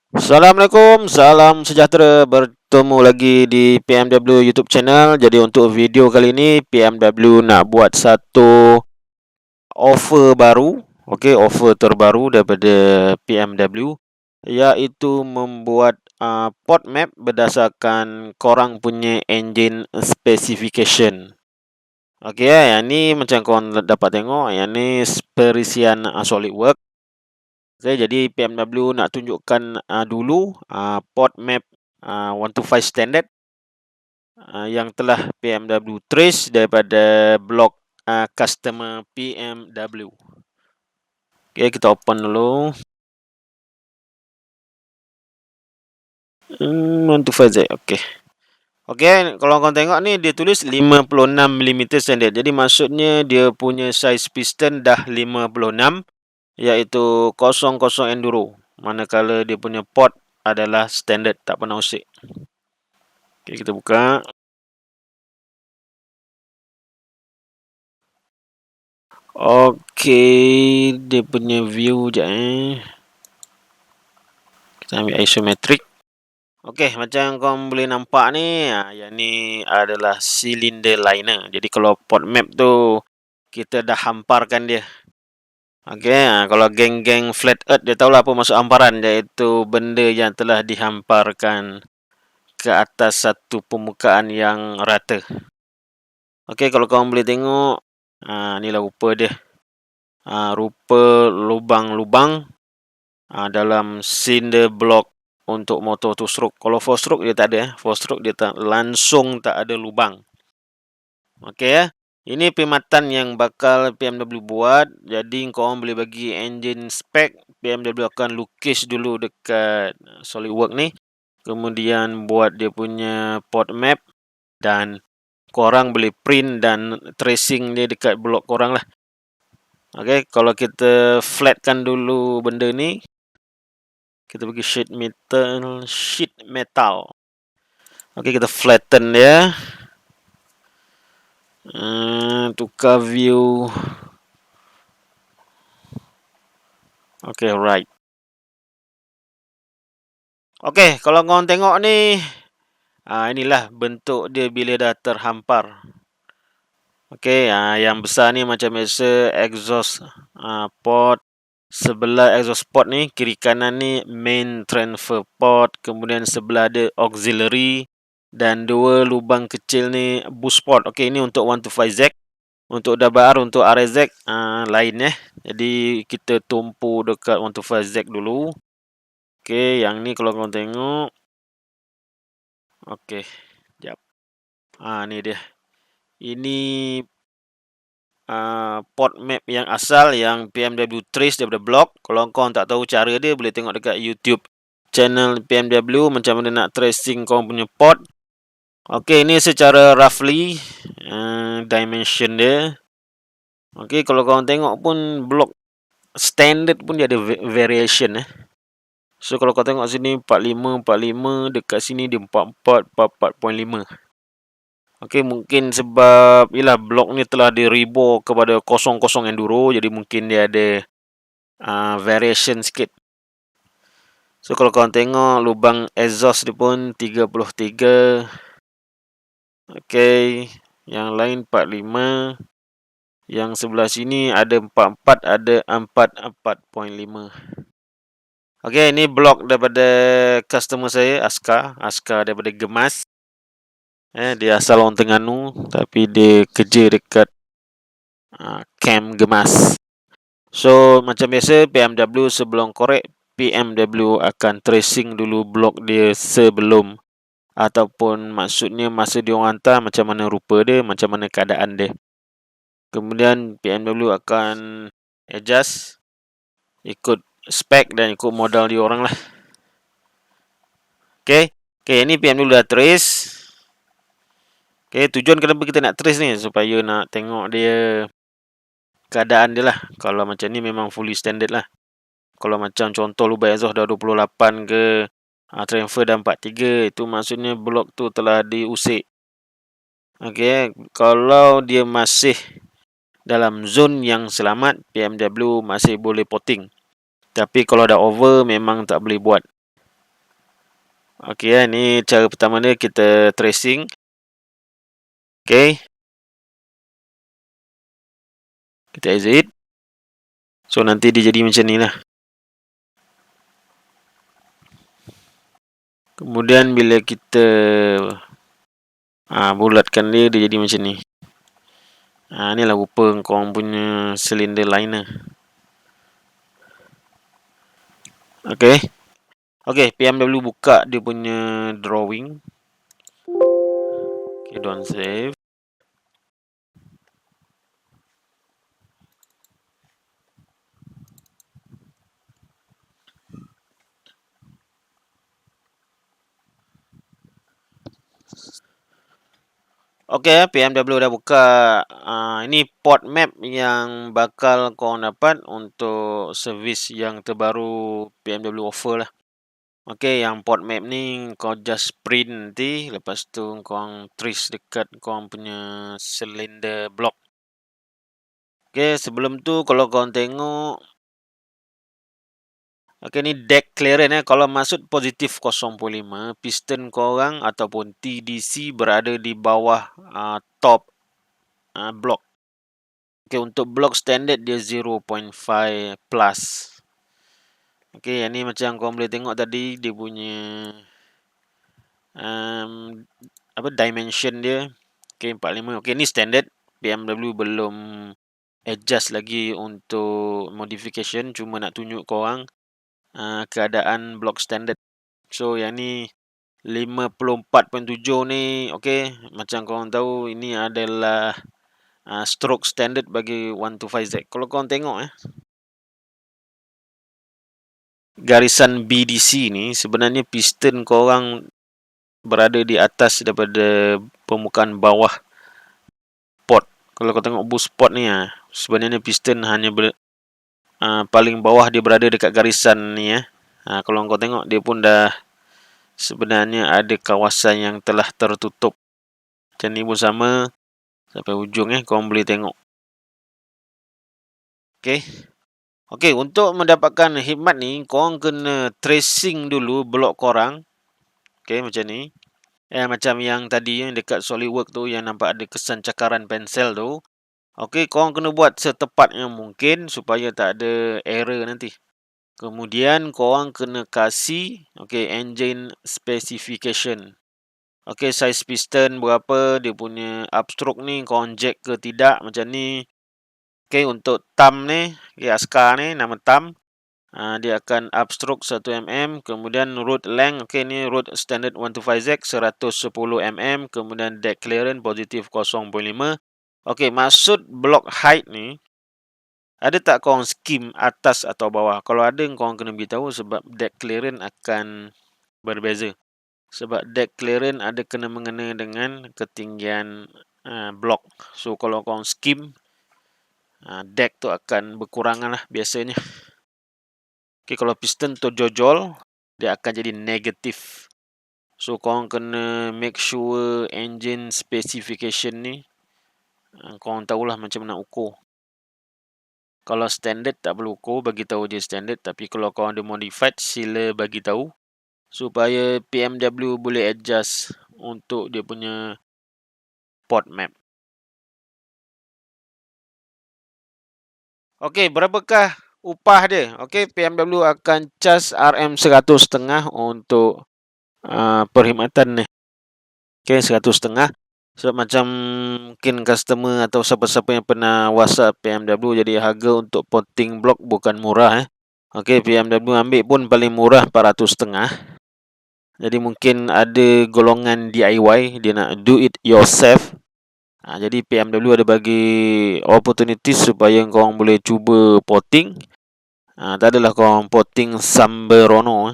Assalamualaikum, salam sejahtera. Bertemu lagi di PMW YouTube channel. Jadi untuk video kali ini PMW nak buat satu offer baru, okey, offer terbaru daripada PMW, iaitu membuat port map berdasarkan korang punya engine specification. Okey, yang ni macam korang dapat tengok, yang ni perisian SolidWorks. Okay, jadi PMW nak tunjukkan dulu port map 125 standard yang telah PMW trace daripada blog customer PMW. Okay, kita open dulu. 125Z, okay. Okay, kalau korang tengok ni dia tulis 56mm standard. Jadi maksudnya dia punya size piston dah 56, iaitu 00 enduro. Manakala dia punya port adalah standard, tak pernah usik. Okay, kita buka. Okay, dia punya view je Kita ambil isometric. Okay, macam korang boleh nampak ni, yang ni adalah cylinder liner. Jadi kalau port map tu kita dah hamparkan dia. Okay, kalau geng-geng flat earth dia tahulah apa maksud hamparan, iaitu benda yang telah dihamparkan ke atas satu permukaan yang rata. Okay, kalau korang boleh tengok, inilah rupa dia. Rupa lubang-lubang dalam cylinder block untuk motor 2 stroke. Kalau 4 stroke dia tak ada. 4 stroke dia langsung tak ada lubang. Okey ya. Ini perkhidmatan yang bakal PMW buat. Jadi korang boleh bagi engine spec. PMW akan lukis dulu dekat SolidWorks ni. Kemudian buat dia punya port map. Dan korang boleh print dan tracing dia dekat blok korang lah. Okey, kalau kita flatkan dulu benda ni. Kita pergi sheet metal. Okey, kita flatten dia. Tukar view. Okey, right. Okey, kalau korang tengok ni, inilah bentuk dia bila dah terhampar. Okey, yang besar ni macam biasa exhaust port. Sebelah exhaust port ni, kiri kanan ni main transfer port. Kemudian sebelah ada auxiliary. Dan 2 lubang kecil ni boost port. Okey, ini untuk 125Z. Untuk WR, untuk RZ lain Jadi kita tumpu dekat 125Z dulu. Okey, yang ni kalau korang tengok. Okey, sekejap. Ni dia. Ini port map yang asal yang PMW trace daripada blog. Kalau korang tak tahu cara dia, boleh tengok dekat YouTube channel PMW macam mana nak tracing korang punya port. Okey, ini secara roughly dimension dia. Okey, kalau korang tengok pun blok standard pun dia ada variation So kalau kau tengok sini 45 45, dekat sini dia 44 44.5. Okey, mungkin sebab ialah blok ni telah di-rebore kepada 00 enduro, jadi mungkin dia ada variation sikit. So kalau korang tengok lubang exhaust dia pun 33. Okey, yang lain 45. Yang sebelah sini ada 44, ada 44.5. Okey, ini blok daripada customer saya, Aska daripada Gemas. Dia asal orang Terengganu tapi dia kerja dekat camp Gemas. So macam biasa PMW sebelum korek, PMW akan tracing dulu blok dia sebelum, ataupun maksudnya masa dia orang hantar macam mana rupa dia, macam mana keadaan dia. Kemudian PMW akan adjust ikut spek dan ikut modal dia orang lah. Okay, ini PMW dah trace. Okay, tujuan kenapa kita nak trace ni, supaya nak tengok dia keadaan dia lah. Kalau macam ni memang fully standard lah. Kalau macam contoh lubang exhaust dah 28 ke, transfer dah 43, itu maksudnya blok tu telah diusik. Okay, kalau dia masih dalam zon yang selamat, PMW masih boleh potting. Tapi kalau dah over, memang tak boleh buat. Okey ya, ini cara pertama dia kita tracing. Okey. Kita exit. So nanti dia jadi macam ni lah. Kemudian bila kita bulatkan dia jadi macam ni. Inilah rupa korang punya cylinder liner. Okey. Okey, PMW buka dia punya drawing. Okay, don't save. Okey, PMW dah buka. Ini port map yang bakal korang dapat untuk servis yang terbaru PMW offer lah. Okey, yang port map ni kau just print nanti, lepas tu korang trace dekat korang punya cylinder block. Okey, sebelum tu kalau korang tengok, okey ni deck clearance kalau maksud positif 0.5, piston korang ataupun TDC berada di bawah top block. Okey, untuk block standard dia 0.5 plus. Okey, yang ni macam korang boleh tengok tadi dia punya dimension dia. Okey, 45. Okey, ni standard. BMW belum adjust lagi untuk modification, cuma nak tunjuk korang keadaan block standard. So yang ni 54.7 ni, okey, macam korang tahu ini adalah stroke standard bagi 125Z. Kalau korang tengok garisan BDC ni sebenarnya piston korang berada di atas daripada permukaan bawah port. Kalau kau tengok boost port ni sebenarnya piston hanya paling bawah dia berada dekat garisan ni kalau kau tengok dia pun dah sebenarnya ada kawasan yang telah tertutup. Macam ni pun sama sampai ujung korang boleh tengok. Okey. Okey, untuk mendapatkan khidmat ni korang kena tracing dulu blok korang. Okey, macam ni. Macam yang tadi dekat SolidWorks tu yang nampak ada kesan cakaran pensel tu. Okey, korang kena buat setepat yang mungkin supaya tak ada error nanti. Kemudian korang kena kasih engine specification. Okey, size piston berapa, dia punya upstroke ni korang jack ke tidak macam ni. Okey, untuk thumb ni, askar ni nama thumb. Dia akan upstroke 1 mm, kemudian road length, ni road standard 125Z 110 mm, kemudian deck clearance positif 0.5. Okey, maksud block height ni, ada tak korang skim atas atau bawah? Kalau ada, korang kena beritahu sebab deck clearance akan berbeza. Sebab deck clearance ada kena mengena dengan ketinggian block. So, kalau korang skim, deck tu akan berkurangan lah biasanya. Okey, kalau piston tu jojol, dia akan jadi negatif. So, korang kena make sure engine specification ni, korang tahulah macam mana ukur. Kalau standard tak perlu ukur, bagi tahu je standard. Tapi kalau korang ada modified, sila bagi tahu supaya PMW boleh adjust untuk dia punya port map. Okey, berapakah upah dia? Okey, PMW akan charge RM100.5 untuk perkhidmatan ni. Okey, 100.5. Sebab macam mungkin customer atau siapa-siapa yang pernah WhatsApp PMW, jadi harga untuk potting block bukan murah Okey, PMW ambil pun paling murah 400.5. Jadi mungkin ada golongan DIY, dia nak do it yourself. Jadi PMW ada bagi opportunity supaya korang boleh cuba potting. Tak adalah korang potting Semberono.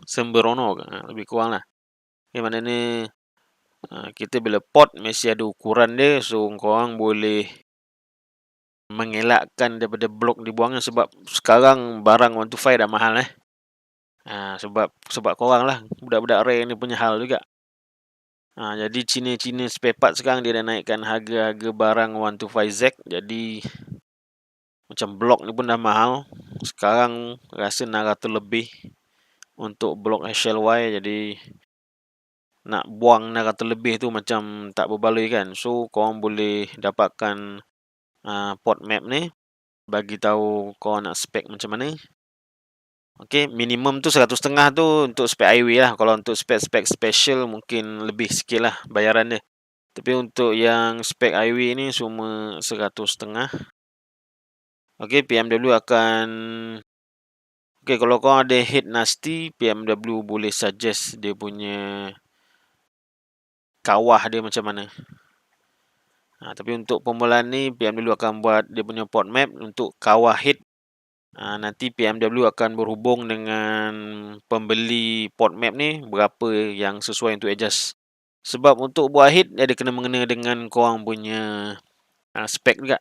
Semberono lebih kurang lah. Maknanya kita bila pot mesti ada ukuran dia. So korang boleh mengelakkan daripada blok dibuang. Sebab sekarang barang 125 dah mahal sebab korang lah, budak-budak rare ni punya hal juga. Jadi Cina spare part sekarang dia dah naikkan harga-harga barang 125Z. Jadi macam blok ni pun dah mahal. Sekarang rasa 600 lebih. untuk blok HLY, jadi nak buang data terlebih tu macam tak berbaloi kan. So korang boleh dapatkan port map ni, bagi tahu korang nak spek macam mana. Okey, minimum tu 100.5 tu untuk spek highway lah. Kalau untuk spek-spek special mungkin lebih sikit lah bayaran dia. Tapi untuk yang spek highway ni cuma 100.5. Okey, PMW akan kalau kau ada head nasty, PMW boleh suggest dia punya kawah dia macam mana. Tapi untuk permulaan ni PMW akan buat dia punya port map untuk kawah head. Nanti PMW akan berhubung dengan pembeli port map ni berapa yang sesuai untuk adjust. Sebab untuk buat head dia ada kena mengena dengan korang punya spek juga.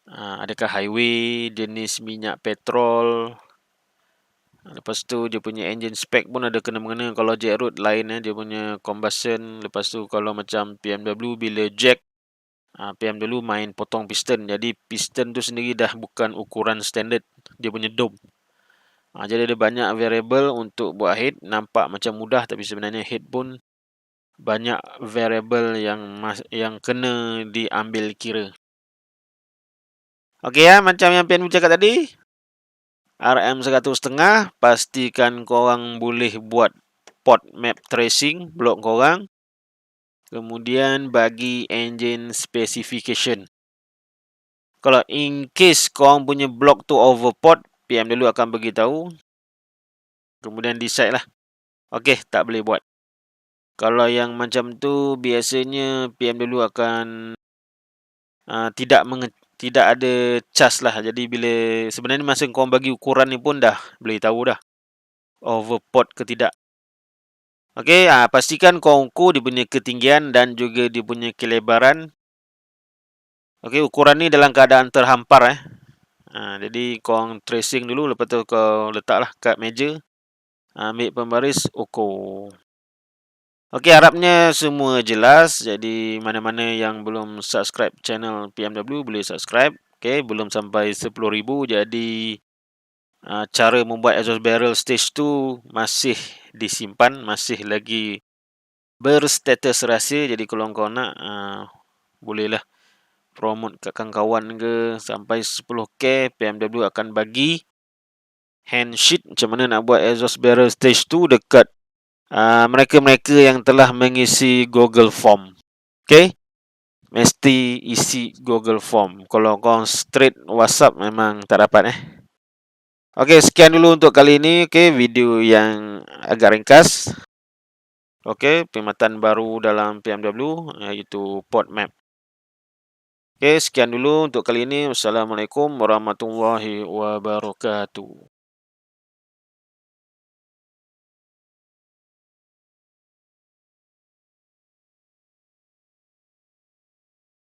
Adakah highway, jenis minyak petrol. Lepas tu dia punya engine spec pun ada kena mengena. Kalau jet road lain dia punya combustion. Lepas tu kalau macam PMW bila jack, PMW main potong piston. Jadi piston tu sendiri dah bukan ukuran standard dia punya dome. Jadi ada banyak variable untuk buat head. Nampak macam mudah tapi sebenarnya head pun banyak variable yang kena diambil kira. Okey macam yang PMW cakap tadi, RM 100.5, pastikan korang boleh buat port map tracing blok korang. Kemudian bagi engine specification. Kalau in case korang punya blok tu overport, PMW akan beritahu. Kemudian decide lah. Okey, tak boleh buat. Kalau yang macam tu biasanya PMW akan tidak ada charge lah. Jadi bila sebenarnya masa korang bagi ukuran ni pun dah boleh tahu dah overport ke tidak. Okey, pastikan korang ukur dia punya ketinggian dan juga dia punya kelebaran. Okey, ukuran ni dalam keadaan terhampar jadi korang tracing dulu, lepas tu kau letaklah kat meja. Ambil pembaris, ukur. Okey, harapnya semua jelas. Jadi mana-mana yang belum subscribe channel PMW boleh subscribe. Okey, belum sampai 10,000. Jadi cara membuat exhaust barrel stage 2 masih disimpan, masih lagi berstatus rahsia. Jadi kalau kau nak bolehlah promote kat kawan-kawan ke. Sampai 10k PMW akan bagi handsheet macam mana nak buat exhaust barrel stage 2 dekat mereka-mereka yang telah mengisi Google Form. Okay, mesti isi Google Form. Kalau kau straight WhatsApp memang tak dapat Okay, sekian dulu untuk kali ini. Okay, video yang agak ringkas. Okay, perkhidmatan baru dalam PMW iaitu port map. Okay, sekian dulu untuk kali ini. Wassalamualaikum warahmatullahi wabarakatuh.